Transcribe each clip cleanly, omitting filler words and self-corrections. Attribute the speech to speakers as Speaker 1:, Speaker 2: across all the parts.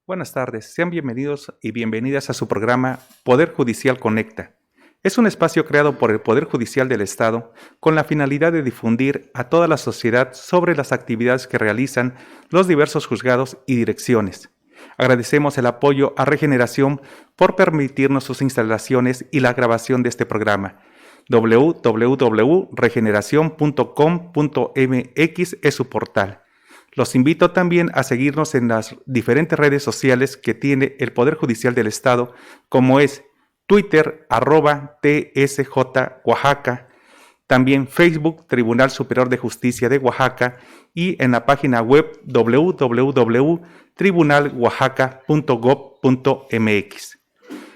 Speaker 1: Buenas tardes, sean bienvenidos y bienvenidas a su programa Poder Judicial Conecta. Es un espacio creado por el Poder Judicial del Estado con la finalidad de difundir a toda la sociedad sobre las actividades que realizan los diversos juzgados y direcciones. Agradecemos el apoyo a Regeneración por permitirnos sus instalaciones y la grabación de este programa. www.regeneracion.com.mx es su portal. Los invito también a seguirnos en las diferentes redes sociales que tiene el Poder Judicial del Estado, como es Twitter, @TSJ Oaxaca, también Facebook, Tribunal Superior de Justicia de Oaxaca, y en la página web www.tribunaloaxaca.gov.mx.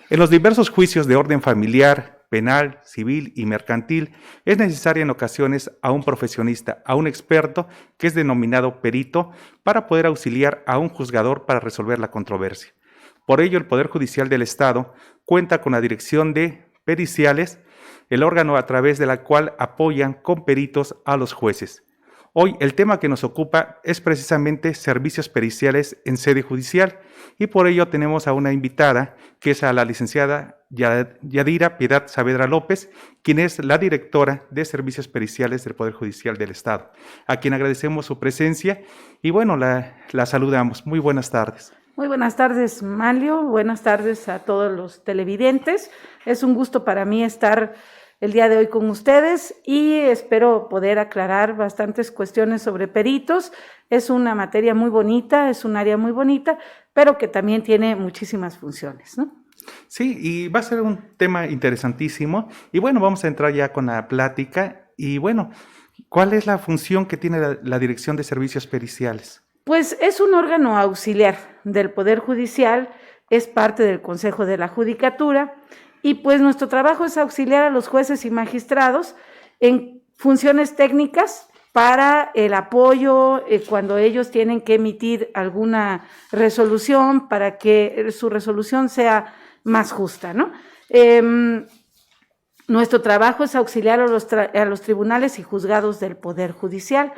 Speaker 1: En los diversos juicios de orden familiar, penal, civil y mercantil, es necesaria en ocasiones a un profesionista, a un experto que es denominado perito, para poder auxiliar a un juzgador para resolver la controversia. Por ello, el Poder Judicial del Estado cuenta con la Dirección de Periciales, el órgano a través de la cual apoyan con peritos a los jueces. Hoy el tema que nos ocupa es precisamente servicios periciales en sede judicial, y por ello tenemos a una invitada que es a la licenciada Yadira Piedad Saavedra López, quien es la directora de servicios periciales del Poder Judicial del Estado, a quien agradecemos su presencia y bueno, la saludamos. Muy buenas tardes.
Speaker 2: Muy buenas tardes, Manlio. Buenas tardes a todos los televidentes. Es un gusto para mí estar el día de hoy con ustedes y espero poder aclarar bastantes cuestiones sobre peritos. Es una materia muy bonita, es un área muy bonita, pero que también tiene muchísimas funciones, ¿no?
Speaker 1: Sí, y va a ser un tema interesantísimo. Y bueno, vamos a entrar ya con la plática. Y bueno, ¿cuál es la función que tiene la Dirección de Servicios Periciales?
Speaker 2: Pues es un órgano auxiliar del Poder Judicial, es parte del Consejo de la Judicatura, y pues nuestro trabajo es auxiliar a los jueces y magistrados en funciones técnicas para el apoyo cuando ellos tienen que emitir alguna resolución para que su resolución sea más justa, ¿no? Nuestro trabajo es auxiliar a los tribunales y juzgados del Poder Judicial.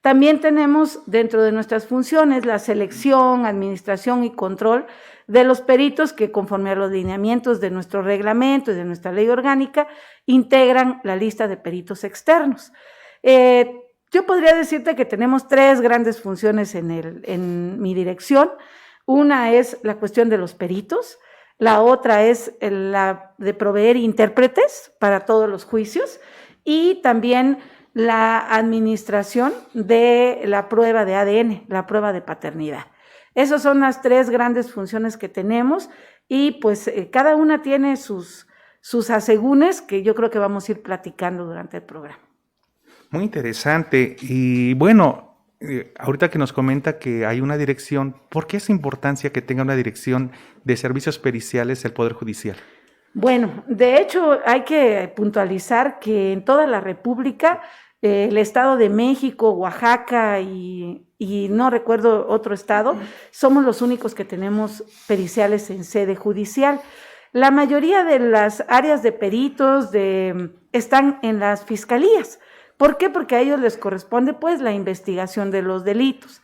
Speaker 2: También tenemos dentro de nuestras funciones la selección, administración y control de los peritos que, conforme a los lineamientos de nuestro reglamento y de nuestra ley orgánica, integran la lista de peritos externos. Yo podría decirte que tenemos tres grandes funciones en mi dirección. Una es la cuestión de los peritos, la otra es la de proveer intérpretes para todos los juicios y también la administración de la prueba de ADN, la prueba de paternidad. Esas son las tres grandes funciones que tenemos y pues cada una tiene sus asegúnes que yo creo que vamos a ir platicando durante el programa.
Speaker 1: Muy interesante. Y bueno, ahorita que nos comenta que hay una dirección, ¿por qué es importancia que tenga una dirección de servicios periciales el Poder Judicial?
Speaker 2: Bueno, de hecho hay que puntualizar que en toda la República, el Estado de México, Oaxaca y no recuerdo otro estado, somos los únicos que tenemos periciales en sede judicial. La mayoría de las áreas de peritos están en las fiscalías. ¿Por qué? Porque a ellos les corresponde pues la investigación de los delitos.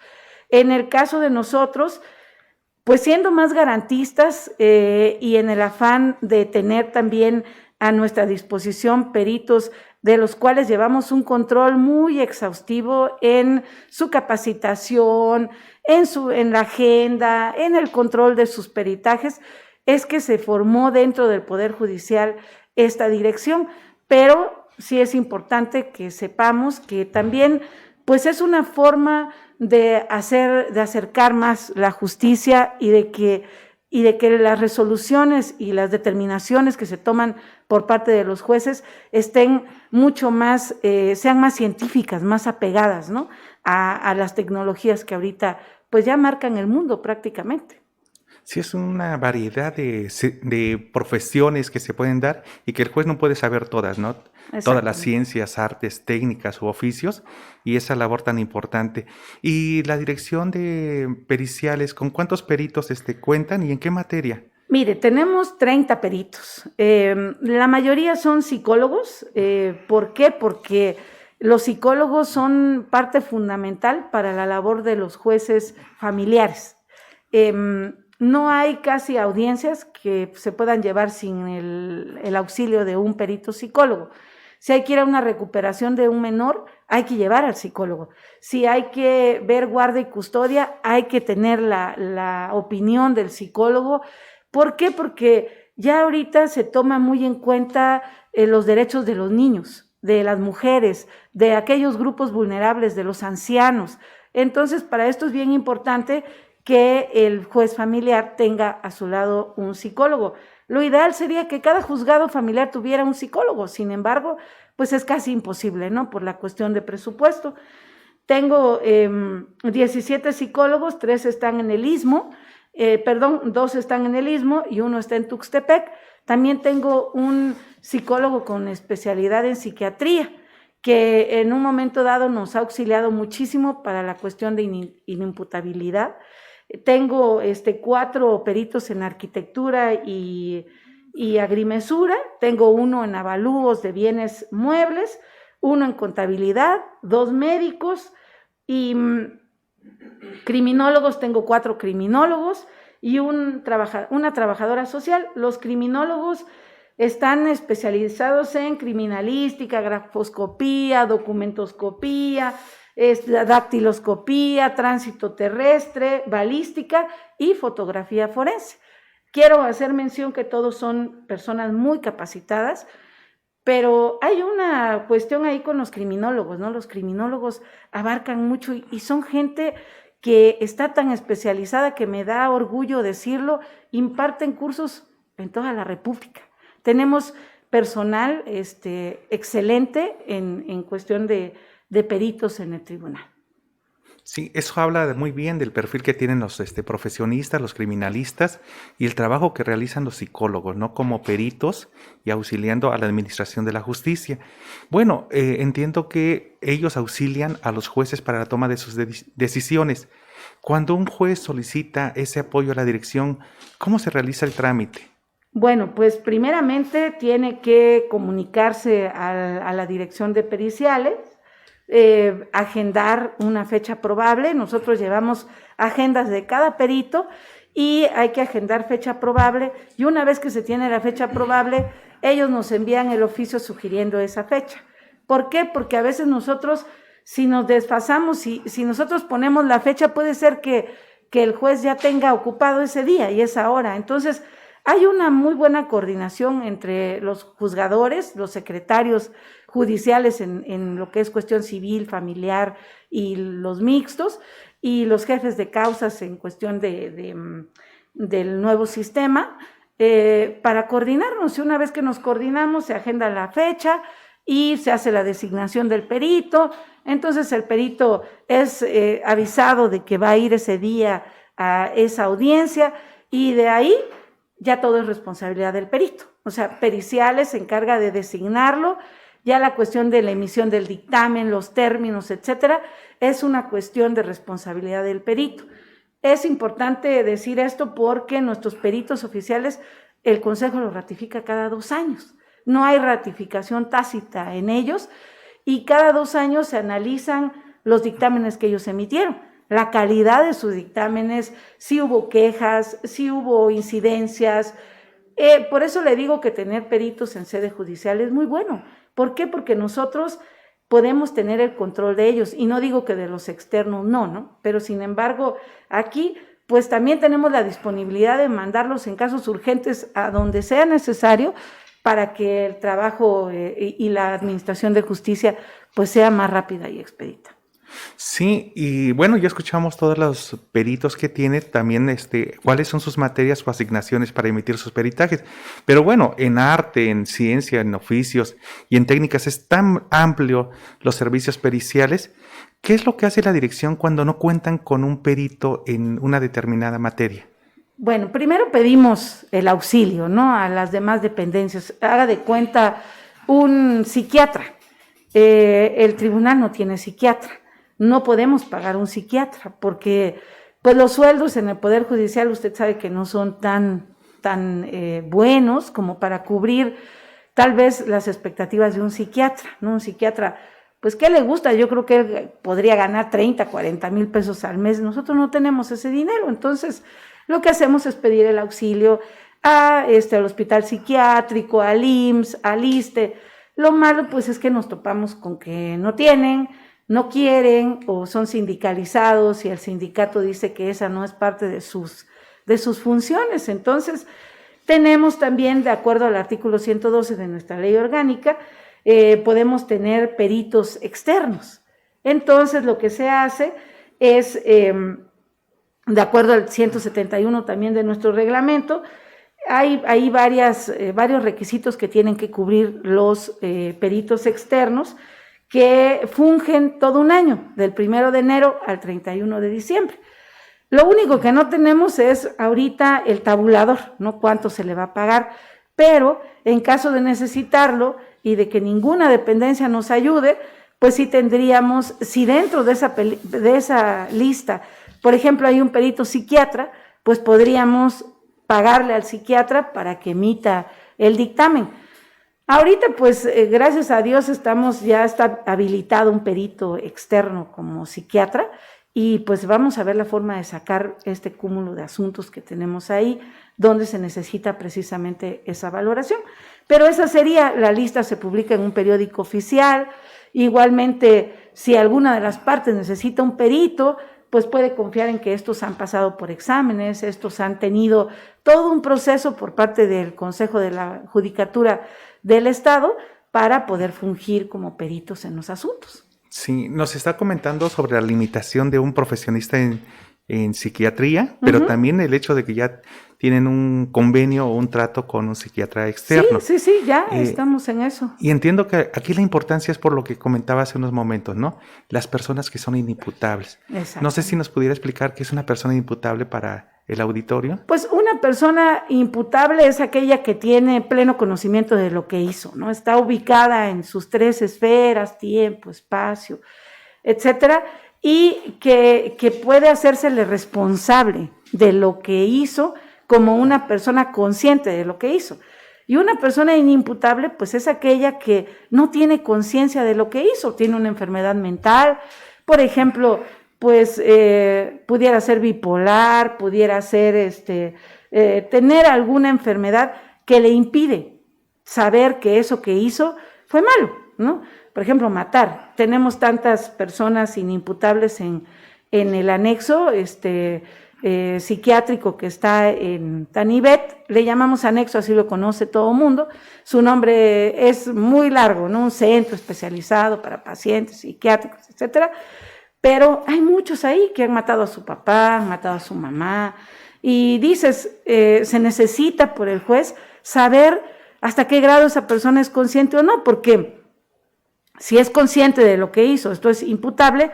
Speaker 2: En el caso de nosotros, pues siendo más garantistas y en el afán de tener también a nuestra disposición peritos de los cuales llevamos un control muy exhaustivo en su capacitación, en la agenda, en el control de sus peritajes, es que se formó dentro del Poder Judicial esta dirección, pero sí es importante que sepamos que también pues es una forma de acercar más la justicia y de que las resoluciones y las determinaciones que se toman por parte de los jueces estén mucho más, sean más científicas, más apegadas, ¿no? a las tecnologías que ahorita pues ya marcan el mundo prácticamente.
Speaker 1: Sí, es una variedad de profesiones que se pueden dar y que el juez no puede saber todas, ¿no? Todas las ciencias, artes, técnicas u oficios, y esa labor tan importante. Y la dirección de periciales, ¿con cuántos peritos cuentan y en qué materia?
Speaker 2: Mire, tenemos 30 peritos. La mayoría son psicólogos. ¿Por qué? Porque los psicólogos son parte fundamental para la labor de los jueces familiares. no hay casi audiencias que se puedan llevar sin el auxilio de un perito psicólogo. Si hay que ir a una recuperación de un menor, hay que llevar al psicólogo. Si hay que ver guarda y custodia, hay que tener la opinión del psicólogo. ¿Por qué? Porque ya ahorita se toma muy en cuenta los derechos de los niños, de las mujeres, de aquellos grupos vulnerables, de los ancianos. Entonces, para esto es bien importante que el juez familiar tenga a su lado un psicólogo. Lo ideal sería que cada juzgado familiar tuviera un psicólogo, sin embargo, pues es casi imposible, ¿no? Por la cuestión de presupuesto. Tengo 17 psicólogos, 3 están en el Istmo, 2 están en el Istmo y 1 está en Tuxtepec. También tengo un psicólogo con especialidad en psiquiatría, que en un momento dado nos ha auxiliado muchísimo para la cuestión de inimputabilidad. Tengo 4 peritos en arquitectura y agrimensura, tengo 1 en avalúos de bienes muebles, 1 en contabilidad, 2 médicos y criminólogos, tengo 4 criminólogos y una trabajadora social. Los criminólogos están especializados en criminalística, grafoscopía, documentoscopía, dactiloscopía, tránsito terrestre, balística y fotografía forense. Quiero hacer mención que todos son personas muy capacitadas, pero hay una cuestión ahí con los criminólogos, ¿no? Los criminólogos abarcan mucho y son gente que está tan especializada que me da orgullo decirlo, imparten cursos en toda la República. Tenemos personal excelente en cuestión de peritos en el tribunal.
Speaker 1: Sí, eso habla muy bien del perfil que tienen los profesionistas, los criminalistas y el trabajo que realizan los psicólogos, ¿no? Como peritos y auxiliando a la administración de la justicia. Bueno, entiendo que ellos auxilian a los jueces para la toma de sus decisiones. Cuando un juez solicita ese apoyo a la dirección, ¿cómo se realiza el trámite?
Speaker 2: Bueno, pues primeramente tiene que comunicarse a la dirección de periciales, agendar una fecha probable. Nosotros llevamos agendas de cada perito y hay que agendar fecha probable, y una vez que se tiene la fecha probable, ellos nos envían el oficio sugiriendo esa fecha. ¿Por qué? Porque a veces nosotros, si nos desfasamos, si nosotros ponemos la fecha, puede ser que el juez ya tenga ocupado ese día y esa hora. Entonces, hay una muy buena coordinación entre los juzgadores, los secretarios judiciales en lo que es cuestión civil, familiar y los mixtos, y los jefes de causas en cuestión del nuevo sistema, para coordinarnos. Y una vez que nos coordinamos, se agenda la fecha y se hace la designación del perito. Entonces el perito es avisado de que va a ir ese día a esa audiencia, y de ahí ya todo es responsabilidad del perito. O sea, periciales se encarga de designarlo, ya la cuestión de la emisión del dictamen, los términos, etcétera, es una cuestión de responsabilidad del perito. Es importante decir esto porque nuestros peritos oficiales, el Consejo los ratifica cada 2 años. No hay ratificación tácita en ellos, y cada 2 años se analizan los dictámenes que ellos emitieron, la calidad de sus dictámenes, si hubo quejas, si hubo incidencias. Por eso le digo que tener peritos en sede judicial es muy bueno. ¿Por qué? Porque nosotros podemos tener el control de ellos, y no digo que de los externos no, pero sin embargo aquí pues también tenemos la disponibilidad de mandarlos en casos urgentes a donde sea necesario, para que el trabajo y la administración de justicia pues sea más rápida y expedita.
Speaker 1: Sí, y bueno, ya escuchamos todos los peritos que tiene, también cuáles son sus materias o asignaciones para emitir sus peritajes. Pero bueno, en arte, en ciencia, en oficios y en técnicas es tan amplio los servicios periciales. ¿Qué es lo que hace la dirección cuando no cuentan con un perito en una determinada materia?
Speaker 2: Bueno, primero pedimos el auxilio, ¿no?, a las demás dependencias. Haga de cuenta un psiquiatra. El tribunal no tiene psiquiatra. No podemos pagar un psiquiatra porque pues los sueldos en el Poder Judicial, usted sabe que no son tan buenos como para cubrir tal vez las expectativas de un psiquiatra, ¿no? Un psiquiatra, pues ¿qué le gusta? Yo creo que él podría ganar 30, 40 mil pesos al mes. Nosotros no tenemos ese dinero, entonces lo que hacemos es pedir el auxilio al hospital psiquiátrico, al IMSS, al ISSSTE. Lo malo pues es que nos topamos con que no tienen, no quieren o son sindicalizados y el sindicato dice que esa no es parte de sus funciones. Entonces, tenemos también, de acuerdo al artículo 112 de nuestra ley orgánica, podemos tener peritos externos. Entonces, lo que se hace es, de acuerdo al 171 también de nuestro reglamento, hay varios requisitos que tienen que cubrir los peritos externos que fungen todo un año, del 1 de enero al 31 de diciembre. Lo único que no tenemos es ahorita el tabulador, ¿no? Cuánto se le va a pagar, pero en caso de necesitarlo y de que ninguna dependencia nos ayude, pues sí tendríamos, si dentro de esa lista, por ejemplo, hay un perito psiquiatra, pues podríamos pagarle al psiquiatra para que emita el dictamen. Ahorita, pues, gracias a Dios ya está habilitado un perito externo como psiquiatra, y pues vamos a ver la forma de sacar este cúmulo de asuntos que tenemos ahí, donde se necesita precisamente esa valoración. Pero esa sería, la lista se publica en un periódico oficial. Igualmente, si alguna de las partes necesita un perito, pues puede confiar en que estos han pasado por exámenes, estos han tenido todo un proceso por parte del Consejo de la Judicatura del Estado para poder fungir como peritos en los asuntos.
Speaker 1: Sí, nos está comentando sobre la limitación de un profesionista en psiquiatría, pero también el hecho de que ya tienen un convenio o un trato con un psiquiatra externo.
Speaker 2: Sí, ya estamos en eso.
Speaker 1: Y entiendo que aquí la importancia es por lo que comentaba hace unos momentos, ¿no? Las personas que son inimputables. No sé si nos pudiera explicar qué es una persona inimputable para el auditorio.
Speaker 2: Pues una persona imputable es aquella que tiene pleno conocimiento de lo que hizo, ¿no? Está ubicada en sus 3 esferas, tiempo, espacio, etcétera, y que puede hacérsele responsable de lo que hizo como una persona consciente de lo que hizo. Y una persona inimputable, pues es aquella que no tiene conciencia de lo que hizo, tiene una enfermedad mental, por ejemplo, pues pudiera ser bipolar, pudiera ser tener alguna enfermedad que le impide saber que eso que hizo fue malo, ¿no? Por ejemplo, matar. Tenemos tantas personas inimputables en el anexo psiquiátrico que está en Tanibet, le llamamos anexo, así lo conoce todo el mundo. Su nombre es muy largo, ¿no? Un centro especializado para pacientes psiquiátricos, etcétera. Pero hay muchos ahí que han matado a su papá, han matado a su mamá, y dices, se necesita por el juez saber hasta qué grado esa persona es consciente o no, porque si es consciente de lo que hizo, esto es imputable,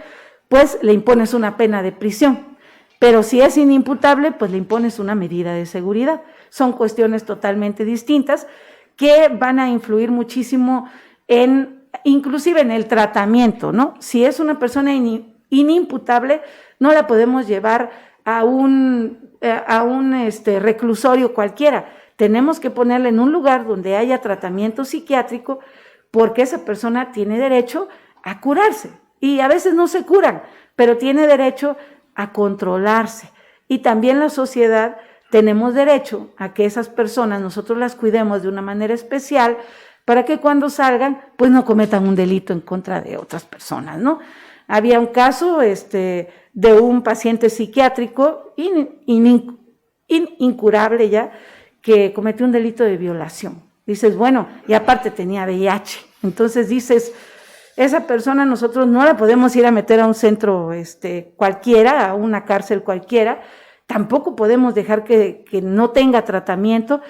Speaker 2: pues le impones una pena de prisión, pero si es inimputable, pues le impones una medida de seguridad. Son cuestiones totalmente distintas que van a influir muchísimo inclusive en el tratamiento, ¿no? Si es una persona inimputable, no la podemos llevar a un reclusorio cualquiera. Tenemos que ponerla en un lugar donde haya tratamiento psiquiátrico, porque esa persona tiene derecho a curarse. Y a veces no se curan, pero tiene derecho a controlarse. Y también la sociedad tenemos derecho a que esas personas nosotros las cuidemos de una manera especial para que cuando salgan, pues no cometan un delito en contra de otras personas, ¿no? Había un caso de un paciente psiquiátrico incurable ya, que cometió un delito de violación. Dices, bueno, y aparte tenía VIH. Entonces dices, esa persona nosotros no la podemos ir a meter a un centro cualquiera, a una cárcel cualquiera. Tampoco podemos dejar que no tenga tratamiento,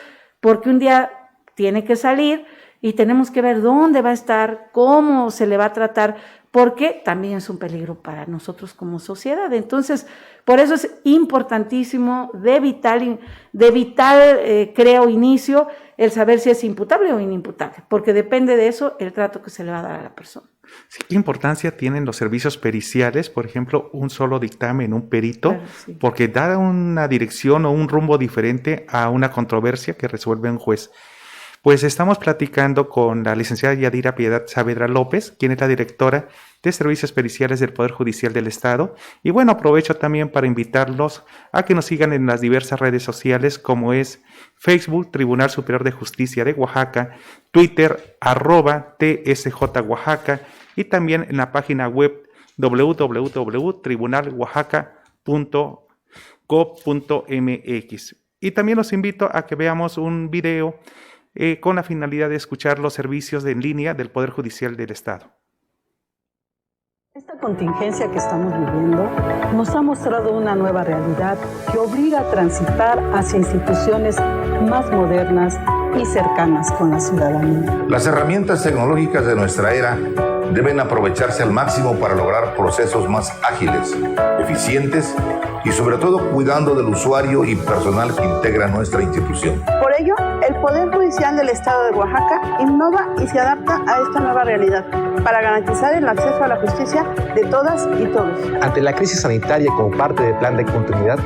Speaker 2: porque un día tiene que salir y tenemos que ver dónde va a estar, cómo se le va a tratar, porque también es un peligro para nosotros como sociedad. Entonces, por eso es importantísimo, de vital creo, inicio, el saber si es imputable o inimputable, porque depende de eso el trato que se le va a dar a la persona.
Speaker 1: Sí, ¿qué importancia tienen los servicios periciales? Por ejemplo, un solo dictamen, un perito, claro, sí, porque da una dirección o un rumbo diferente a una controversia que resuelve un juez. Pues estamos platicando con la licenciada Yadira Piedad Saavedra López, quien es la directora de Servicios Periciales del Poder Judicial del Estado. Y bueno, aprovecho también para invitarlos a que nos sigan en las diversas redes sociales, como es Facebook, Tribunal Superior de Justicia de Oaxaca, Twitter, @TSJ Oaxaca, y también en la página web www.tribunaloaxaca.gov.mx. Y también los invito a que veamos un video con la finalidad de escuchar los servicios en línea del Poder Judicial del Estado.
Speaker 3: Esta contingencia que estamos viviendo nos ha mostrado una nueva realidad que obliga a transitar hacia instituciones más modernas y cercanas con la ciudadanía.
Speaker 4: Las herramientas tecnológicas de nuestra era deben aprovecharse al máximo para lograr procesos más ágiles, eficientes y sobre todo cuidando del usuario y personal que integra nuestra institución.
Speaker 5: Por ello, el Poder Judicial del Estado de Oaxaca innova y se adapta a esta nueva realidad para garantizar el acceso a la justicia de todas y todos.
Speaker 6: Ante la crisis sanitaria como parte del plan de continuidad,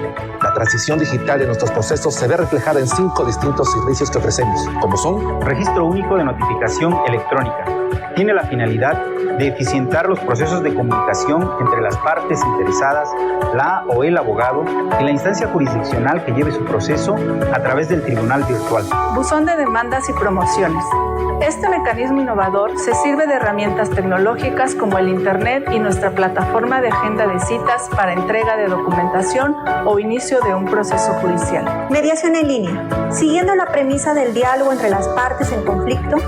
Speaker 6: la transición digital de nuestros procesos se ve reflejada en 5 distintos servicios que ofrecemos, como son:
Speaker 7: Registro Único de Notificación Electrónica. Tiene la finalidad de eficientar los procesos de comunicación entre las partes interesadas, la o el abogado y la instancia jurisdiccional que lleve su proceso a través del tribunal virtual.
Speaker 8: Buzón de demandas y promociones. Este mecanismo innovador se sirve de herramientas tecnológicas como el Internet y nuestra plataforma de agenda de citas para entrega de documentación o inicio de un proceso judicial.
Speaker 9: Mediación en línea. Siguiendo la premisa del diálogo entre las partes en conflicto,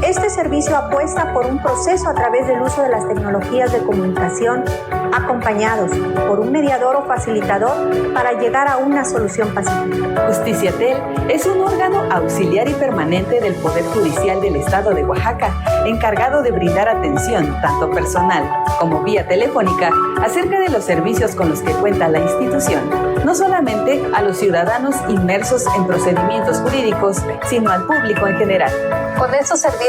Speaker 9: este servicio apuesta por un proceso a través del uso de las tecnologías de comunicación, acompañados por un mediador o facilitador para llegar a una solución pacífica.
Speaker 10: Justiciatel es un órgano auxiliar y permanente del Poder Judicial del Estado de Oaxaca, encargado de brindar atención, tanto personal como vía telefónica, acerca de los servicios con los que cuenta la institución, no solamente a los ciudadanos inmersos en procedimientos jurídicos, sino al público en general.
Speaker 11: Con estos servicios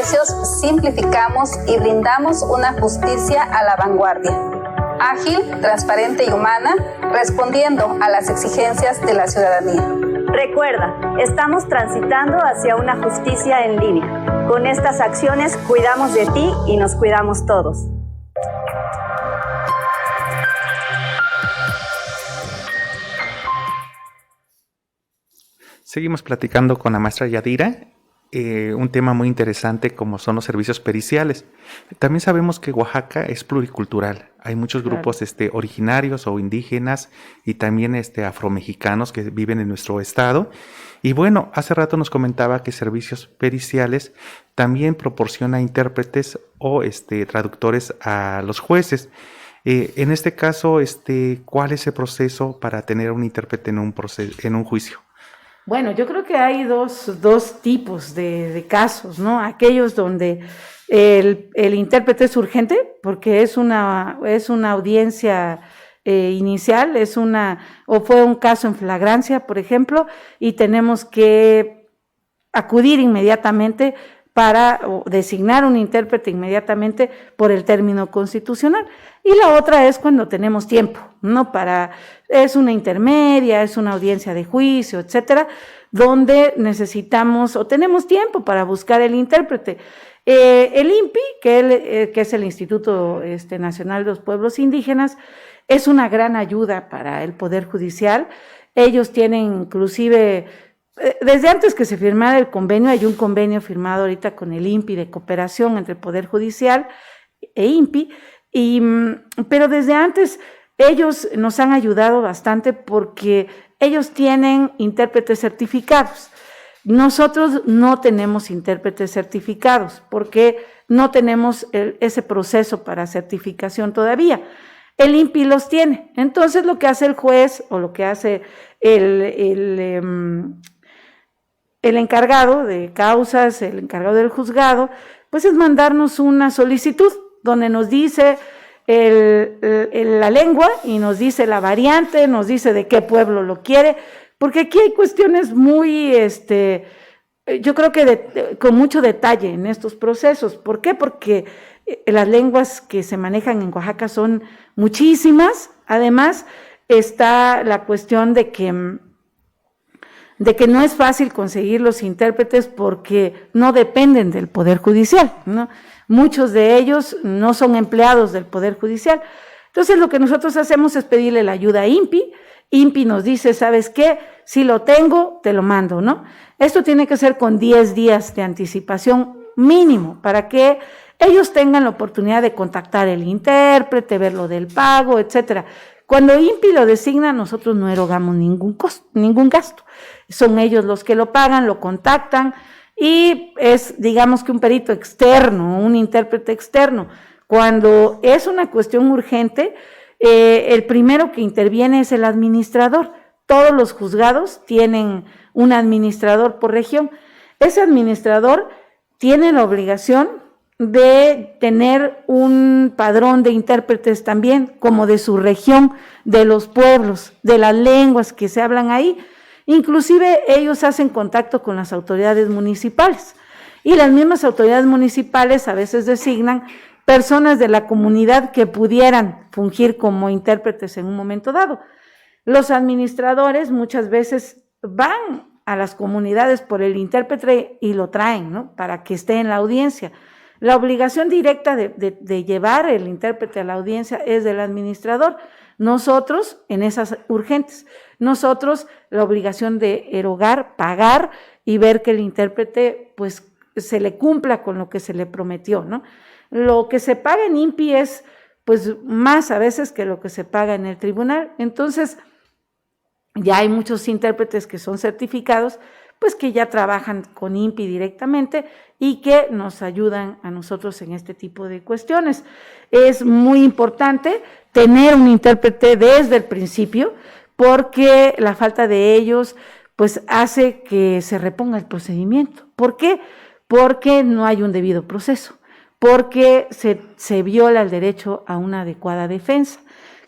Speaker 11: simplificamos y brindamos una justicia a la vanguardia, ágil, transparente y humana, respondiendo a las exigencias de la ciudadanía.
Speaker 9: Recuerda, estamos transitando hacia una justicia en línea. Con estas acciones cuidamos de ti y nos cuidamos todos.
Speaker 1: Seguimos platicando con la maestra Yadira. Un tema muy interesante como son los servicios periciales. También sabemos que Oaxaca es pluricultural. Hay muchos grupos originarios o indígenas y también afromexicanos que viven en nuestro estado. Y bueno, hace rato nos comentaba que servicios periciales también proporciona intérpretes o traductores a los jueces. En este caso, ¿cuál es el proceso para tener un intérprete en un juicio?
Speaker 2: Bueno, yo creo que hay dos tipos de casos, ¿no? Aquellos donde el intérprete es urgente, porque es una audiencia inicial, o fue un caso en flagrancia, por ejemplo, y tenemos que acudir inmediatamente para designar un intérprete inmediatamente por el término constitucional. Y la otra es cuando tenemos tiempo, ¿no? Es una intermedia, es una audiencia de juicio, etcétera, donde necesitamos o tenemos tiempo para buscar el intérprete. El INPI, que es el Instituto Nacional de los Pueblos Indígenas, es una gran ayuda para el Poder Judicial. Ellos tienen inclusive, desde antes que se firmara el convenio, hay un convenio firmado ahorita con el INPI de cooperación entre el Poder Judicial e INPI, pero desde antes ellos nos han ayudado bastante porque ellos tienen intérpretes certificados. Nosotros no tenemos intérpretes certificados porque no tenemos ese proceso para certificación todavía. El INPI los tiene. Entonces lo que hace el juez o lo que hace el encargado de causas, el encargado del juzgado, pues es mandarnos una solicitud donde nos dice la lengua y nos dice la variante, nos dice de qué pueblo lo quiere, porque aquí hay cuestiones muy, yo creo que con mucho detalle en estos procesos. ¿Por qué? Porque las lenguas que se manejan en Oaxaca son muchísimas. Además, está la cuestión de que de que no es fácil conseguir los intérpretes porque no dependen del Poder Judicial, ¿no? Muchos de ellos no son empleados del Poder Judicial. Entonces, lo que nosotros hacemos es pedirle la ayuda a INPI. INPI nos dice, ¿sabes qué? Si lo tengo, te lo mando, ¿no? Esto tiene que ser con 10 días de anticipación mínimo para que ellos tengan la oportunidad de contactar al intérprete, ver lo del pago, etcétera. Cuando INPI lo designa, nosotros no erogamos ningún gasto. Son ellos los que lo pagan, lo contactan y es, digamos que un perito externo, un intérprete externo. Cuando es una cuestión urgente, el primero que interviene es el administrador. Todos los juzgados tienen un administrador por región. Ese administrador tiene la obligación de tener un padrón de intérpretes también, como de su región, de los pueblos, de las lenguas que se hablan ahí. Inclusive ellos hacen contacto con las autoridades municipales y las mismas autoridades municipales a veces designan personas de la comunidad que pudieran fungir como intérpretes en un momento dado. Los administradores muchas veces van a las comunidades por el intérprete y lo traen, ¿no? Para que esté en la audiencia. La obligación directa de llevar el intérprete a la audiencia es del administrador. Nosotros, en esas urgentes, nosotros la obligación de erogar, pagar y ver que el intérprete pues se le cumpla con lo que se le prometió, ¿no? Lo que se paga en INPI es pues más a veces que lo que se paga en el tribunal. Entonces, ya hay muchos intérpretes que son certificados, pues que ya trabajan con INPI directamente y que nos ayudan a nosotros en este tipo de cuestiones. Es muy importante tener un intérprete desde el principio, porque la falta de ellos pues hace que se reponga el procedimiento. ¿Por qué? Porque no hay un debido proceso, porque se viola el derecho a una adecuada defensa.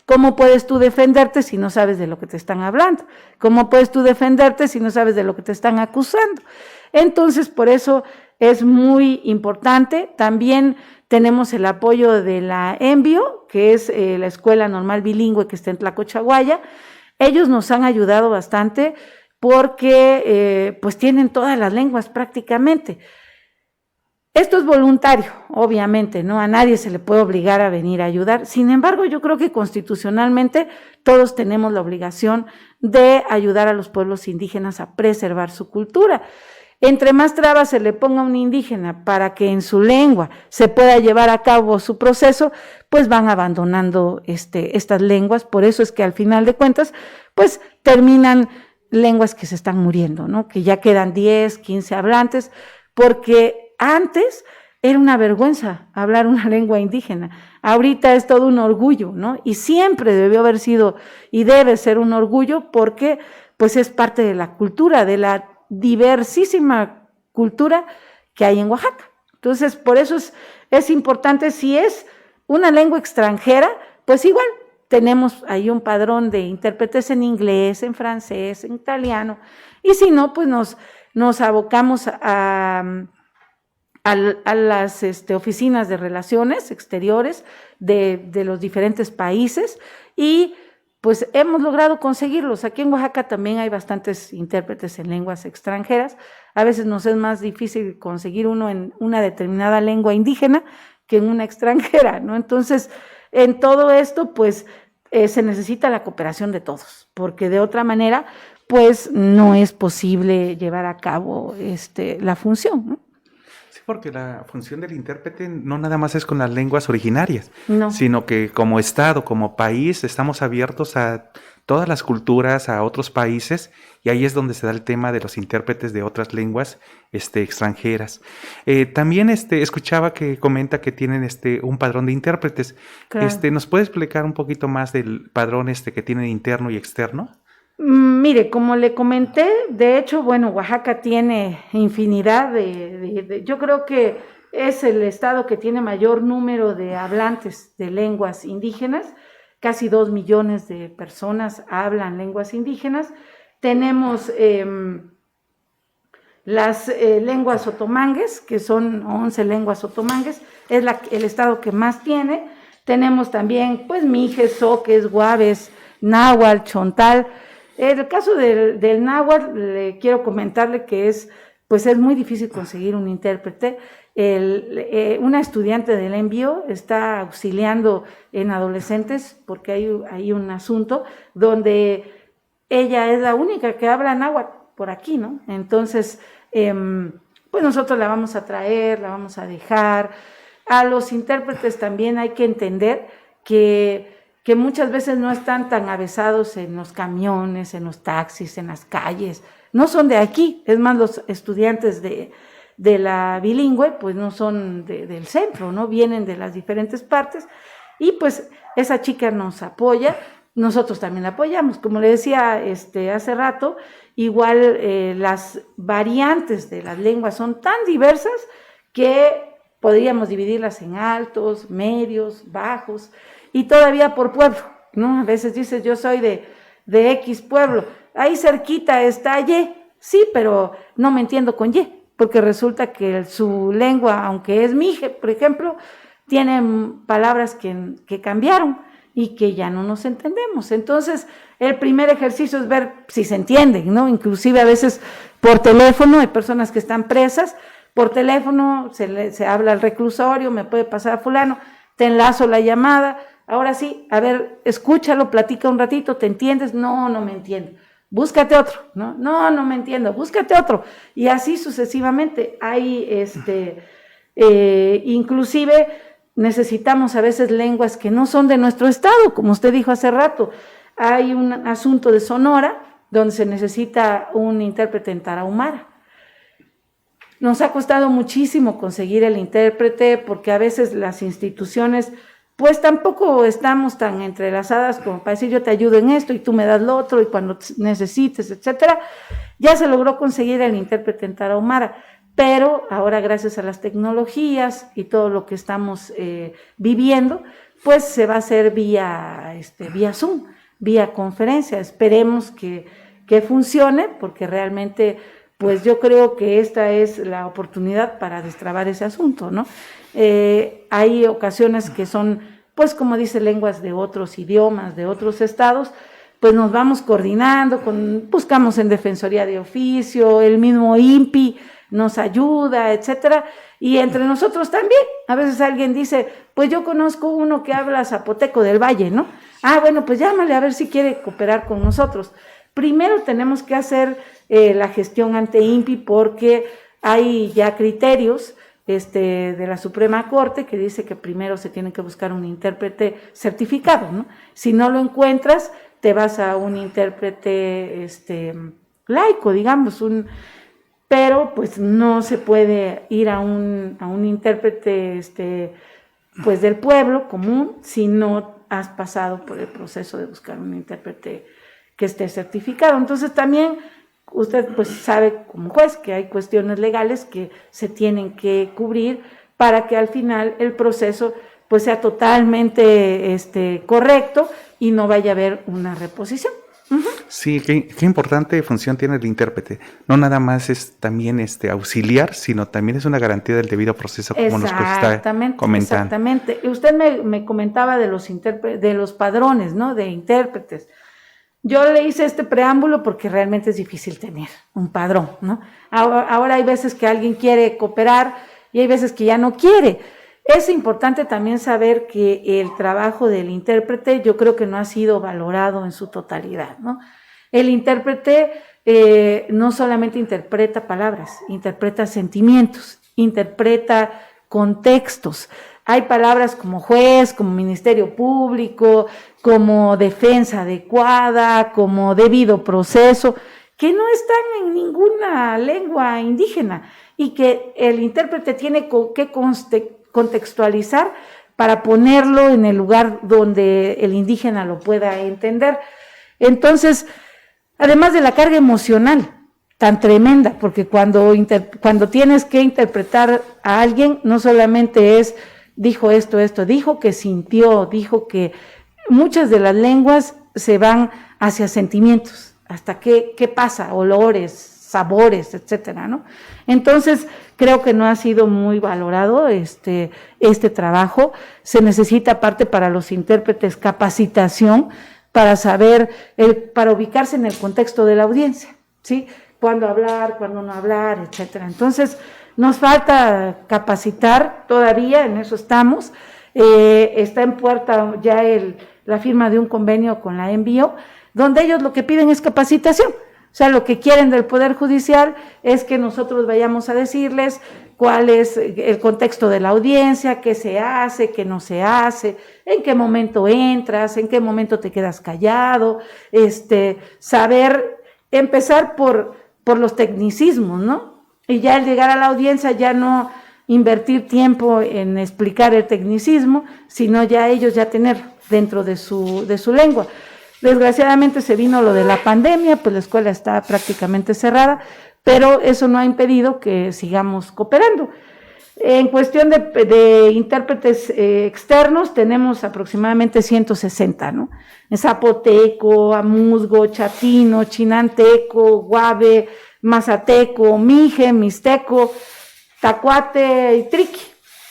Speaker 2: ¿Cómo puedes tú defenderte si no sabes de lo que te están hablando? ¿Cómo puedes tú defenderte si no sabes de lo que te están acusando? Entonces, por eso es muy importante. También tenemos el apoyo de la ENVIO, que es la Escuela Normal Bilingüe que está en Tlacochaguaya. Ellos nos han ayudado bastante porque pues tienen todas las lenguas prácticamente. Esto es voluntario, obviamente, ¿no? A nadie se le puede obligar a venir a ayudar. Sin embargo, yo creo que constitucionalmente todos tenemos la obligación de ayudar a los pueblos indígenas a preservar su cultura. Entre más trabas se le ponga a un indígena para que en su lengua se pueda llevar a cabo su proceso, pues van abandonando estas lenguas. Por eso es que al final de cuentas, pues terminan lenguas que se están muriendo, ¿no? Que ya quedan 10, 15 hablantes, porque antes era una vergüenza hablar una lengua indígena. Ahorita es todo un orgullo, ¿no? Y siempre debió haber sido y debe ser un orgullo porque pues es parte de la cultura, de la diversísima cultura que hay en Oaxaca. Entonces, por eso es importante, si es una lengua extranjera, pues igual tenemos ahí un padrón de intérpretes en inglés, en francés, en italiano, y si no, pues nos abocamos a las oficinas de relaciones exteriores de los diferentes países y pues hemos logrado conseguirlos. Aquí en Oaxaca también hay bastantes intérpretes en lenguas extranjeras. A veces nos es más difícil conseguir uno en una determinada lengua indígena que en una extranjera, ¿no? Entonces, en todo esto, pues se necesita la cooperación de todos, porque de otra manera, pues no es posible llevar a cabo la función, ¿no?
Speaker 1: Porque la función del intérprete no nada más es con las lenguas originarias,
Speaker 2: no,
Speaker 1: sino que como Estado, como país, estamos abiertos a todas las culturas, a otros países, y ahí es donde se da el tema de los intérpretes de otras lenguas extranjeras. También escuchaba que comenta que tienen un padrón de intérpretes.
Speaker 2: Claro.
Speaker 1: ¿Nos puede explicar un poquito más del padrón que tienen interno y externo?
Speaker 2: Mire, como le comenté, de hecho, bueno, Oaxaca tiene infinidad yo creo que es el estado que tiene mayor número de hablantes de lenguas indígenas, casi 2 millones de personas hablan lenguas indígenas. Tenemos las lenguas otomangues, que son 11 lenguas otomangues, es el estado que más tiene. Tenemos también, pues, mijes, zoques, guaves, náhuatl, chontal. En el caso del náhuatl, le quiero comentarle que es muy difícil conseguir un intérprete. Una estudiante del envío está auxiliando en adolescentes porque hay un asunto donde ella es la única que habla náhuatl por aquí, ¿no? Entonces, pues nosotros la vamos a traer, la vamos a dejar. A los intérpretes también hay que entender que muchas veces no están tan avesados en los camiones, en los taxis, en las calles. No son de aquí, es más, los estudiantes de la bilingüe, pues no son del centro, ¿no? Vienen de las diferentes partes y pues esa chica nos apoya, nosotros también la apoyamos. Como le decía hace rato, igual las variantes de las lenguas son tan diversas que podríamos dividirlas en altos, medios, bajos y todavía por pueblo, ¿no? A veces dices, yo soy de X pueblo, ahí cerquita está Y, sí, pero no me entiendo con Y, porque resulta que su lengua, aunque es mije, por ejemplo, tiene palabras que cambiaron y que ya no nos entendemos. Entonces, el primer ejercicio es ver si se entienden, ¿no? Inclusive a veces por teléfono, hay personas que están presas, por teléfono se habla al reclusorio, me puede pasar a fulano, te enlazo la llamada, ahora sí, a ver, escúchalo, platica un ratito, ¿te entiendes? No me entiendo. Búscate otro, ¿no? No me entiendo, búscate otro. Y así sucesivamente. Hay, inclusive necesitamos a veces lenguas que no son de nuestro estado, como usted dijo hace rato. Hay un asunto de Sonora donde se necesita un intérprete en tarahumara. Nos ha costado muchísimo conseguir el intérprete porque a veces las instituciones pues tampoco estamos tan entrelazadas como para decir yo te ayudo en esto y tú me das lo otro y cuando necesites, etcétera. Ya se logró conseguir el intérprete en tarahumara, pero ahora gracias a las tecnologías y todo lo que estamos viviendo, pues se va a hacer vía Zoom, vía conferencia. Esperemos que funcione porque realmente pues yo creo que esta es la oportunidad para destrabar ese asunto, ¿no? Hay ocasiones que son, pues como dice, lenguas de otros idiomas, de otros estados, pues nos vamos coordinando, buscamos en Defensoría de Oficio, el mismo INPI nos ayuda, etcétera, y entre nosotros también. A veces alguien dice, pues yo conozco uno que habla zapoteco del Valle, ¿no? Bueno, pues llámale a ver si quiere cooperar con nosotros. Primero tenemos que hacer la gestión ante INPI porque hay ya criterios de la Suprema Corte que dice que primero se tiene que buscar un intérprete certificado, ¿no? Si no lo encuentras, te vas a un intérprete laico, digamos, pero pues no se puede ir a un intérprete pues del pueblo común si no has pasado por el proceso de buscar un intérprete que esté certificado. Entonces también usted pues sabe como juez que hay cuestiones legales que se tienen que cubrir para que al final el proceso pues sea totalmente correcto y no vaya a haber una reposición. Uh-huh.
Speaker 1: Sí, qué importante función tiene el intérprete. No nada más es también auxiliar, sino también es una garantía del debido proceso, como nos está comentando.
Speaker 2: Exactamente. Usted me comentaba de los padrones, ¿no? De intérpretes. Yo le hice este preámbulo porque realmente es difícil tener un padrón, ¿no? Ahora hay veces que alguien quiere cooperar y hay veces que ya no quiere. Es importante también saber que el trabajo del intérprete yo creo que no ha sido valorado en su totalidad, ¿no? El intérprete no solamente interpreta palabras, interpreta sentimientos, interpreta contextos. Hay palabras como juez, como ministerio público, como defensa adecuada, como debido proceso, que no están en ninguna lengua indígena y que el intérprete tiene que contextualizar para ponerlo en el lugar donde el indígena lo pueda entender. Entonces, además de la carga emocional tan tremenda, porque cuando tienes que interpretar a alguien, no solamente es dijo esto, dijo que sintió, dijo que muchas de las lenguas se van hacia sentimientos, hasta qué pasa, olores, sabores, etcétera, ¿no? Entonces, creo que no ha sido muy valorado este trabajo. Se necesita, aparte para los intérpretes, capacitación para saber, para ubicarse en el contexto de la audiencia, ¿sí? Cuándo hablar, cuándo no hablar, etcétera. Entonces, nos falta capacitar todavía, en eso estamos. Está en puerta ya la firma de un convenio con la Envío, donde ellos lo que piden es capacitación. O sea, lo que quieren del Poder Judicial es que nosotros vayamos a decirles cuál es el contexto de la audiencia, qué se hace, qué no se hace, en qué momento entras, en qué momento te quedas callado, saber empezar por los tecnicismos, ¿no? Y ya al llegar a la audiencia ya no invertir tiempo en explicar el tecnicismo, sino ya ellos ya tener dentro de su lengua. Desgraciadamente se vino lo de la pandemia, pues la escuela está prácticamente cerrada, pero eso no ha impedido que sigamos cooperando. En cuestión de intérpretes externos, tenemos aproximadamente 160, ¿no? En zapoteco, amuzgo, chatino, chinanteco, guave, mazateco, mije, mixteco, tacuate y triqui,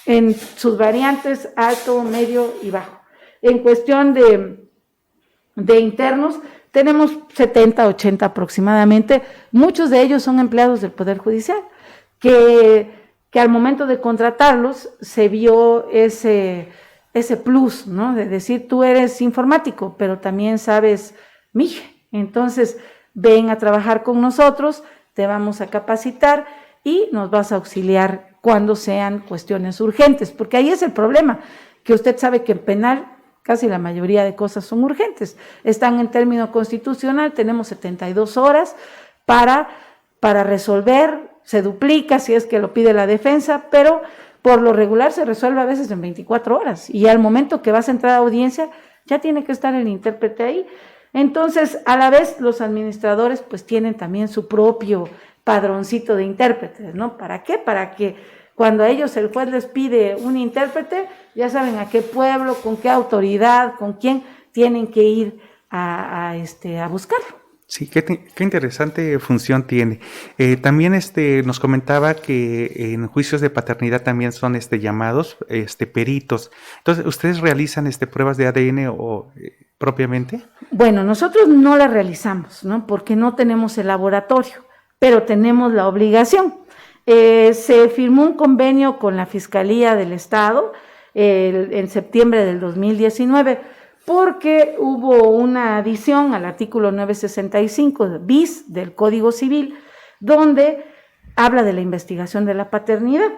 Speaker 2: en sus variantes alto, medio y bajo. En cuestión de internos, tenemos 70, 80 aproximadamente. Muchos de ellos son empleados del Poder Judicial, que al momento de contratarlos se vio ese plus, ¿no? De decir, tú eres informático, pero también sabes mije. Entonces, ven a trabajar con nosotros, te vamos a capacitar y nos vas a auxiliar cuando sean cuestiones urgentes, porque ahí es el problema, que usted sabe que en penal casi la mayoría de cosas son urgentes. Están en término constitucional, tenemos 72 horas para resolver, se duplica si es que lo pide la defensa, pero por lo regular se resuelve a veces en 24 horas y al momento que vas a entrar a audiencia ya tiene que estar el intérprete ahí. Entonces, a la vez los administradores pues tienen también su propio padroncito de intérpretes, ¿no? ¿Para qué? Para que cuando a ellos el juez les pide un intérprete, ya saben a qué pueblo, con qué autoridad, con quién tienen que ir a buscarlo.
Speaker 1: Sí, qué interesante función tiene. También nos comentaba que en juicios de paternidad también son llamados peritos. Entonces, ¿ustedes realizan pruebas de ADN propiamente?
Speaker 2: Bueno, nosotros no las realizamos, ¿no? Porque no tenemos el laboratorio, pero tenemos la obligación. Se firmó un convenio con la Fiscalía del Estado en septiembre del 2019 porque hubo una adición al artículo 965 bis del Código Civil donde habla de la investigación de la paternidad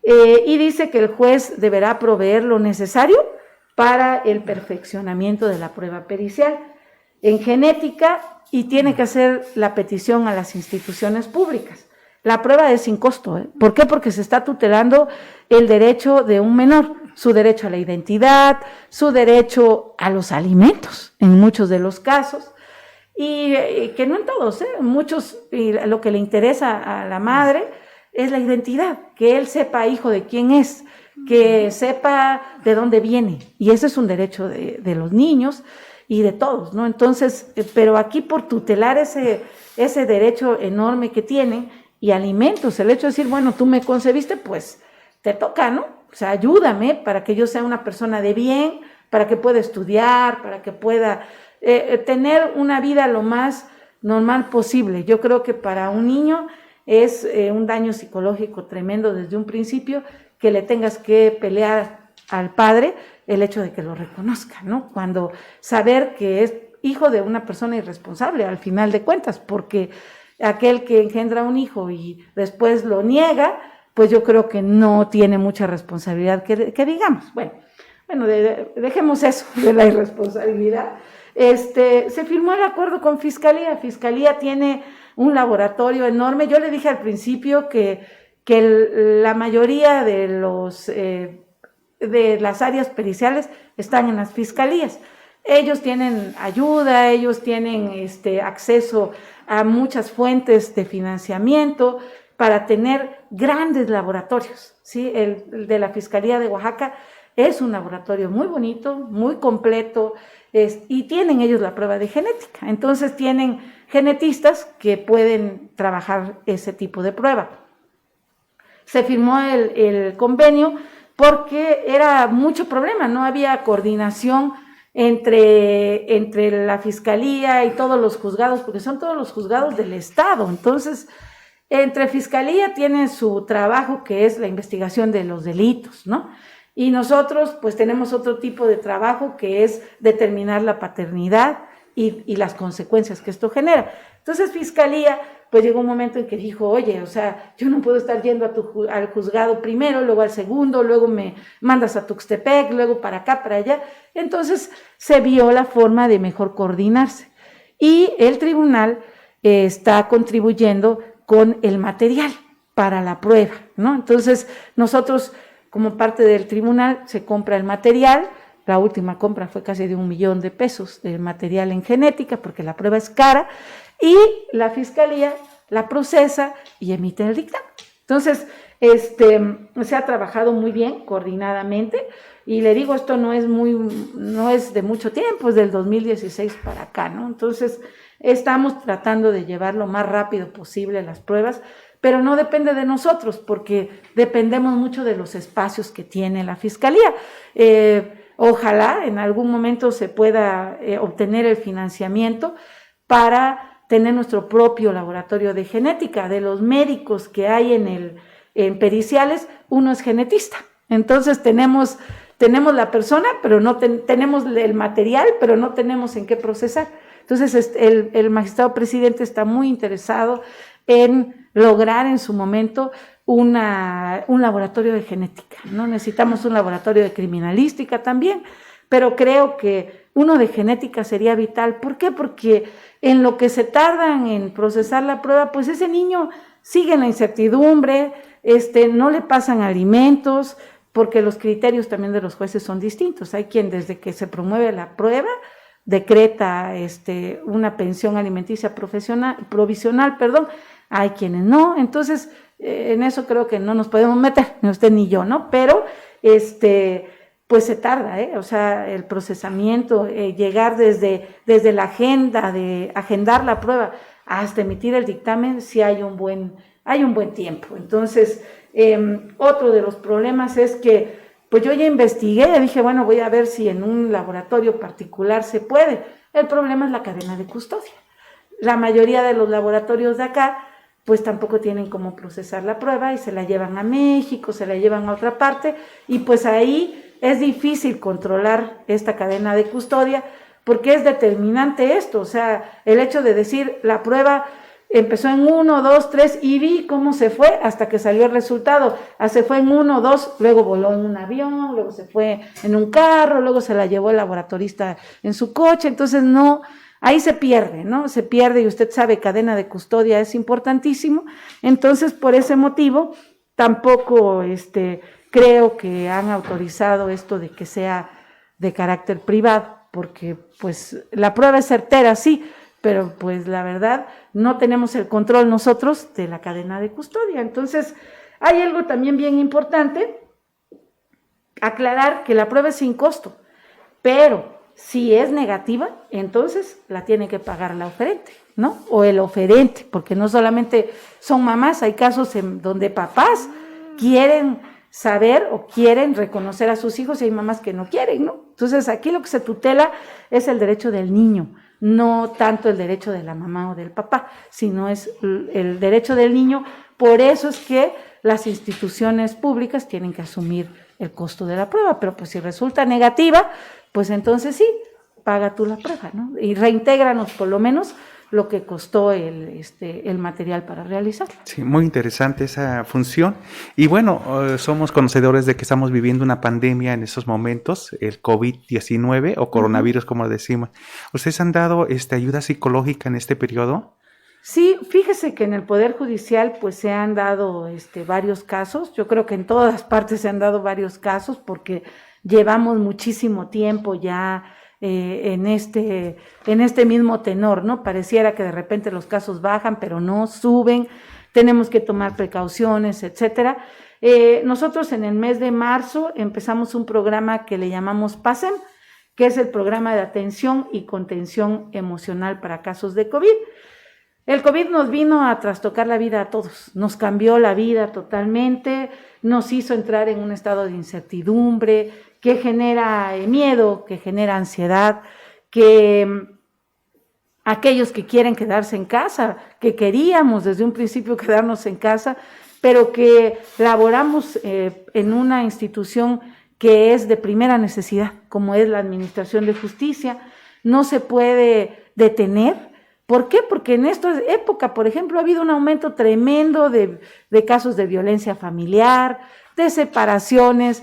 Speaker 2: y dice que el juez deberá proveer lo necesario para el perfeccionamiento de la prueba pericial en genética y tiene que hacer la petición a las instituciones públicas. La prueba es sin costo, ¿eh? ¿Por qué? Porque se está tutelando el derecho de un menor, su derecho a la identidad, su derecho a los alimentos, en muchos de los casos, y que no en todos, muchos, y lo que le interesa a la madre es la identidad, que él sepa hijo de quién es, que sepa de dónde viene, y ese es un derecho de los niños y de todos, ¿no? Entonces, pero aquí por tutelar ese derecho enorme que tienen, y alimentos, el hecho de decir, bueno, tú me concebiste, pues te toca, ¿no? O sea, ayúdame para que yo sea una persona de bien, para que pueda estudiar, para que pueda tener una vida lo más normal posible. Yo creo que para un niño es un daño psicológico tremendo desde un principio que le tengas que pelear al padre el hecho de que lo reconozca, ¿no? Cuando saber que es hijo de una persona irresponsable al final de cuentas, porque aquel que engendra un hijo y después lo niega, pues yo creo que no tiene mucha responsabilidad que digamos. Bueno, dejemos eso de la irresponsabilidad. Se firmó el acuerdo con Fiscalía. Fiscalía tiene un laboratorio enorme. Yo le dije al principio que la mayoría de las áreas periciales están en las fiscalías. Ellos tienen ayuda, ellos tienen acceso a muchas fuentes de financiamiento para tener grandes laboratorios, ¿sí? El de la Fiscalía de Oaxaca es un laboratorio muy bonito, muy completo, y tienen ellos la prueba de genética. Entonces tienen genetistas que pueden trabajar ese tipo de prueba. Se firmó el convenio porque era mucho problema, no había coordinación entre la Fiscalía y todos los juzgados, porque son todos los juzgados del Estado. Entonces, entre Fiscalía tiene su trabajo, que es la investigación de los delitos, ¿no? Y nosotros, pues, tenemos otro tipo de trabajo, que es determinar la paternidad y las consecuencias que esto genera. Entonces, Fiscalía, pues, llegó un momento en que dijo, oye, o sea, yo no puedo estar yendo al juzgado primero, luego al segundo, luego me mandas a Tuxtepec, luego para acá, para allá. Entonces, se vio la forma de mejor coordinarse. Y el tribunal está contribuyendo con el material para la prueba, ¿no? Entonces, nosotros, como parte del tribunal, se compra el material. La última compra fue casi de $1 millón de material en genética, porque la prueba es cara, y la Fiscalía la procesa y emite el dictamen. Entonces, se ha trabajado muy bien, coordinadamente, y le digo, esto no es de mucho tiempo, es del 2016 para acá, ¿no? Entonces, estamos tratando de llevar lo más rápido posible las pruebas, pero no depende de nosotros, porque dependemos mucho de los espacios que tiene la Fiscalía. Ojalá en algún momento se pueda obtener el financiamiento para tener nuestro propio laboratorio de genética. De los médicos que hay en periciales, uno es genetista. Entonces tenemos la persona, pero no tenemos el material, pero no tenemos en qué procesar. Entonces el magistrado presidente está muy interesado en lograr en su momento un laboratorio de genética, ¿no? Necesitamos un laboratorio de criminalística también, pero creo que uno de genética sería vital. ¿Por qué? Porque en lo que se tardan en procesar la prueba, pues ese niño sigue en la incertidumbre, no le pasan alimentos, porque los criterios también de los jueces son distintos. Hay quien desde que se promueve la prueba decreta una pensión alimenticia provisional, hay quienes no. Entonces, en eso creo que no nos podemos meter, ni usted ni yo, ¿no? Pero, pues se tarda, o sea, el procesamiento, llegar desde la agenda, de agendar la prueba hasta emitir el dictamen, sí hay un buen tiempo. Entonces, otro de los problemas es que, pues yo ya investigué, dije, bueno, voy a ver si en un laboratorio particular se puede. El problema es la cadena de custodia. La mayoría de los laboratorios de acá, pues tampoco tienen cómo procesar la prueba y se la llevan a México, se la llevan a otra parte, y pues ahí es difícil controlar esta cadena de custodia, porque es determinante esto, o sea, el hecho de decir la prueba empezó en 1, 2, 3 y vi cómo se fue hasta que salió el resultado. Se fue en 1, 2, luego voló en un avión, luego se fue en un carro, luego se la llevó el laboratorista en su coche. Entonces no, ahí se pierde, ¿no? Se pierde, y usted sabe, cadena de custodia es importantísimo. Entonces, por ese motivo, tampoco creo que han autorizado esto de que sea de carácter privado, porque pues la prueba es certera, sí, pero pues la verdad no tenemos el control nosotros de la cadena de custodia. Entonces, hay algo también bien importante, aclarar que la prueba es sin costo, pero si es negativa, entonces la tiene que pagar la oferente, ¿no? O el oferente, porque no solamente son mamás, hay casos en donde papás quieren saber o quieren reconocer a sus hijos y hay mamás que no quieren, ¿no? Entonces, aquí lo que se tutela es el derecho del niño, no tanto el derecho de la mamá o del papá, sino es el derecho del niño. Por eso es que las instituciones públicas tienen que asumir el costo de la prueba, pero pues si resulta negativa, pues entonces sí, paga tú la prueba, ¿no? Y reintégranos por lo menos lo que costó el material para realizarla.
Speaker 1: Sí, muy interesante esa función. Y bueno, somos conocedores de que estamos viviendo una pandemia en estos momentos, el COVID-19 o coronavirus, como decimos. ¿Ustedes han dado ayuda psicológica en este periodo?
Speaker 2: Sí, fíjese que en el Poder Judicial pues se han dado varios casos. Yo creo que en todas partes se han dado varios casos porque llevamos muchísimo tiempo ya en este mismo tenor, ¿no? Pareciera que de repente los casos bajan, pero no, suben, tenemos que tomar precauciones, etcétera. Nosotros en el mes de marzo empezamos un programa que le llamamos PASEM, que es el programa de atención y contención emocional para casos de COVID. El COVID nos vino a trastocar la vida a todos, nos cambió la vida totalmente, nos hizo entrar en un estado de incertidumbre que genera miedo, que genera ansiedad, que aquellos que quieren quedarse en casa, que queríamos desde un principio quedarnos en casa, pero que laboramos en una institución que es de primera necesidad, como es la Administración de Justicia, no se puede detener. ¿Por qué? Porque en esta época, por ejemplo, ha habido un aumento tremendo de casos de violencia familiar, de separaciones,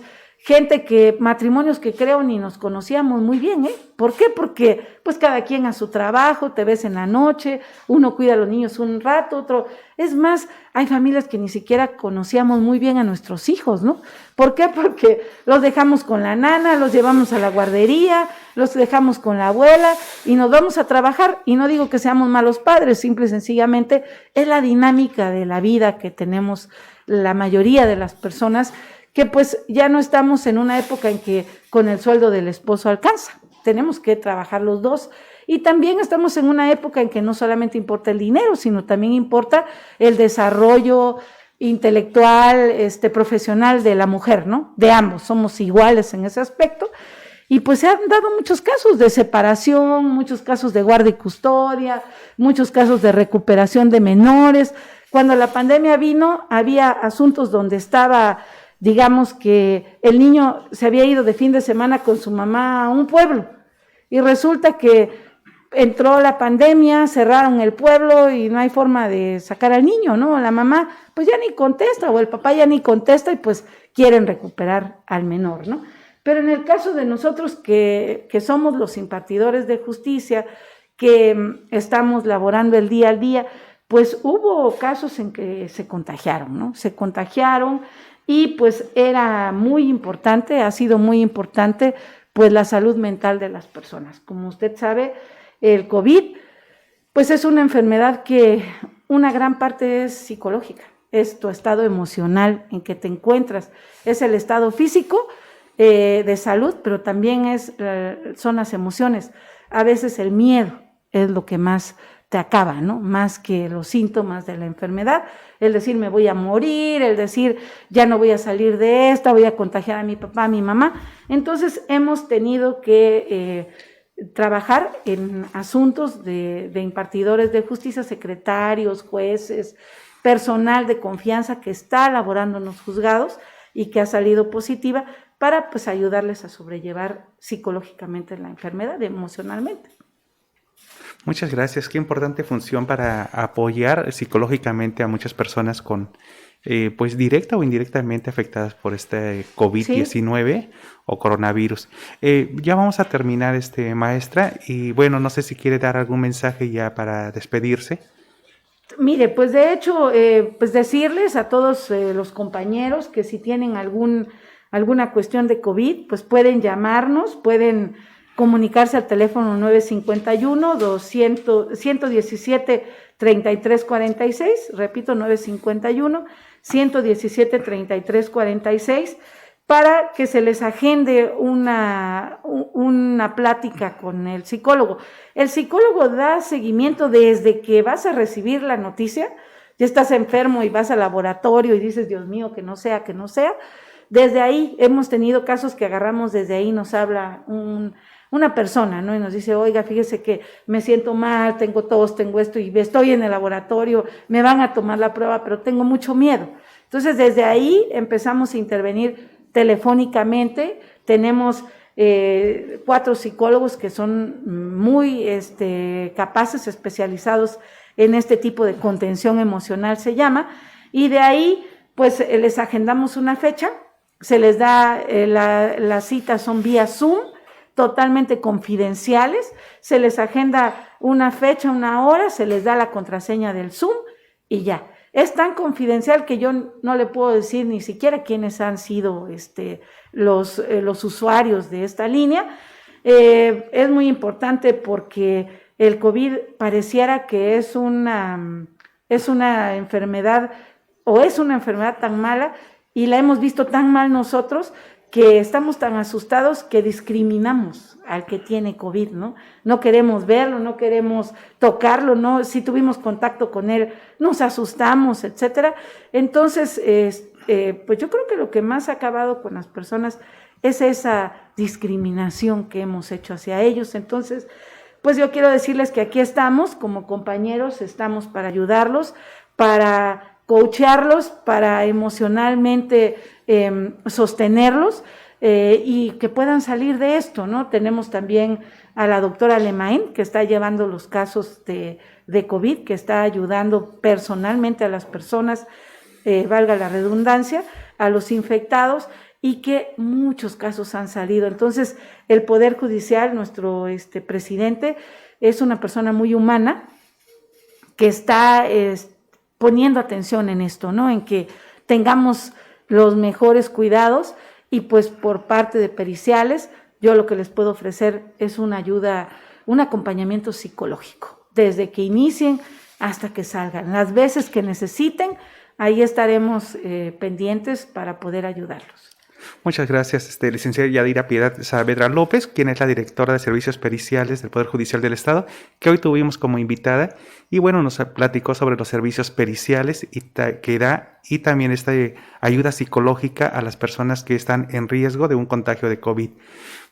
Speaker 2: matrimonios que creo ni nos conocíamos muy bien, ¿eh? ¿Por qué? Porque pues cada quien a su trabajo, te ves en la noche, uno cuida a los niños un rato, otro. Es más, hay familias que ni siquiera conocíamos muy bien a nuestros hijos, ¿no? ¿Por qué? Porque los dejamos con la nana, los llevamos a la guardería, los dejamos con la abuela y nos vamos a trabajar. Y no digo que seamos malos padres, simple y sencillamente es la dinámica de la vida que tenemos la mayoría de las personas, que pues ya no estamos en una época en que con el sueldo del esposo alcanza, tenemos que trabajar los dos, y también estamos en una época en que no solamente importa el dinero, sino también importa el desarrollo intelectual, profesional de la mujer, ¿no? De ambos, somos iguales en ese aspecto, y pues se han dado muchos casos de separación, muchos casos de guardia y custodia, muchos casos de recuperación de menores. Cuando la pandemia vino, había asuntos donde estaba, digamos que el niño se había ido de fin de semana con su mamá a un pueblo y resulta que entró la pandemia, cerraron el pueblo y no hay forma de sacar al niño, ¿no? La mamá pues ya ni contesta o el papá ya ni contesta y pues quieren recuperar al menor, ¿no? Pero en el caso de nosotros que somos los impartidores de justicia, que estamos laborando el día al día, pues hubo casos en que se contagiaron, ¿no? Se contagiaron. Y pues era muy importante, ha sido muy importante, pues la salud mental de las personas. Como usted sabe, el COVID, pues es una enfermedad que una gran parte es psicológica, es tu estado emocional en que te encuentras, es el estado físico de salud, pero también son las emociones. A veces el miedo es lo que más te acaba, ¿no? Más que los síntomas de la enfermedad, el decir me voy a morir, el decir ya no voy a salir de esta, voy a contagiar a mi papá, a mi mamá. Entonces hemos tenido que trabajar en asuntos de impartidores de justicia, secretarios, jueces, personal de confianza que está laborando en los juzgados y que ha salido positiva para pues ayudarles a sobrellevar psicológicamente la enfermedad, emocionalmente.
Speaker 1: Muchas gracias. Qué importante función para apoyar psicológicamente a muchas personas con, pues directa o indirectamente afectadas por este COVID-19 ¿sí? O coronavirus. Ya vamos a terminar, maestra, y bueno, no sé si quiere dar algún mensaje ya para despedirse.
Speaker 2: Mire, pues de hecho, pues decirles a todos los compañeros que si tienen alguna cuestión de COVID, pues pueden llamarnos, pueden comunicarse al teléfono 951-117-3346, repito, 951-117-3346, para que se les agende una plática con el psicólogo. El psicólogo da seguimiento desde que vas a recibir la noticia, ya estás enfermo y vas al laboratorio y dices, Dios mío, que no sea, que no sea. Desde ahí hemos tenido casos que agarramos, desde ahí nos habla una persona, ¿no? Y nos dice, oiga, fíjese que me siento mal, tengo tos, tengo esto, y estoy en el laboratorio, me van a tomar la prueba, pero tengo mucho miedo. Entonces, desde ahí empezamos a intervenir telefónicamente. Tenemos 4 psicólogos que son muy capaces, especializados en este tipo de contención emocional, se llama, y de ahí, pues, les agendamos una fecha, se les da, las citas son vía Zoom, totalmente confidenciales, se les agenda una fecha, una hora, se les da la contraseña del Zoom y ya. Es tan confidencial que yo no le puedo decir ni siquiera quiénes han sido los usuarios de esta línea. Es muy importante porque el COVID pareciera que es una enfermedad, o es una enfermedad tan mala, y la hemos visto tan mal nosotros, que estamos tan asustados que discriminamos al que tiene COVID, ¿no? No queremos verlo, no queremos tocarlo, ¿no? Si tuvimos contacto con él, nos asustamos, etcétera. Entonces, pues yo creo que lo que más ha acabado con las personas es esa discriminación que hemos hecho hacia ellos. Entonces, pues yo quiero decirles que aquí estamos como compañeros, estamos para ayudarlos, para coachearlos, para emocionalmente sostenerlos y que puedan salir de esto, ¿no? Tenemos también a la doctora Lemain, que está llevando los casos de COVID, que está ayudando personalmente a las personas, valga la redundancia, a los infectados, y que muchos casos han salido. Entonces, el Poder Judicial, nuestro presidente, es una persona muy humana que está poniendo atención en esto, ¿no? En que tengamos los mejores cuidados y pues por parte de periciales, yo lo que les puedo ofrecer es una ayuda, un acompañamiento psicológico, desde que inicien hasta que salgan. Las veces que necesiten, ahí estaremos pendientes para poder ayudarlos.
Speaker 1: Muchas gracias, licenciada Yadira Piedad Saavedra López, quien es la directora de Servicios Periciales del Poder Judicial del Estado, que hoy tuvimos como invitada, y bueno, nos platicó sobre los servicios periciales que da, y también esta ayuda psicológica a las personas que están en riesgo de un contagio de COVID.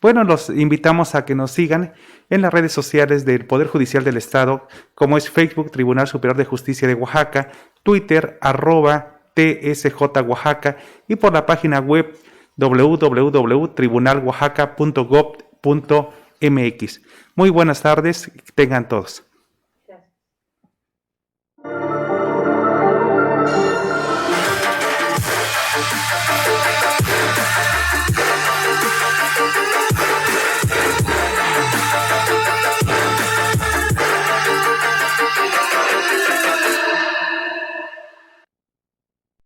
Speaker 1: Bueno, los invitamos a que nos sigan en las redes sociales del Poder Judicial del Estado, como es Facebook, Tribunal Superior de Justicia de Oaxaca, Twitter, @TSJ Oaxaca, y por la página web www.tribunaloaxaca.gov.mx. Muy buenas tardes, tengan todos.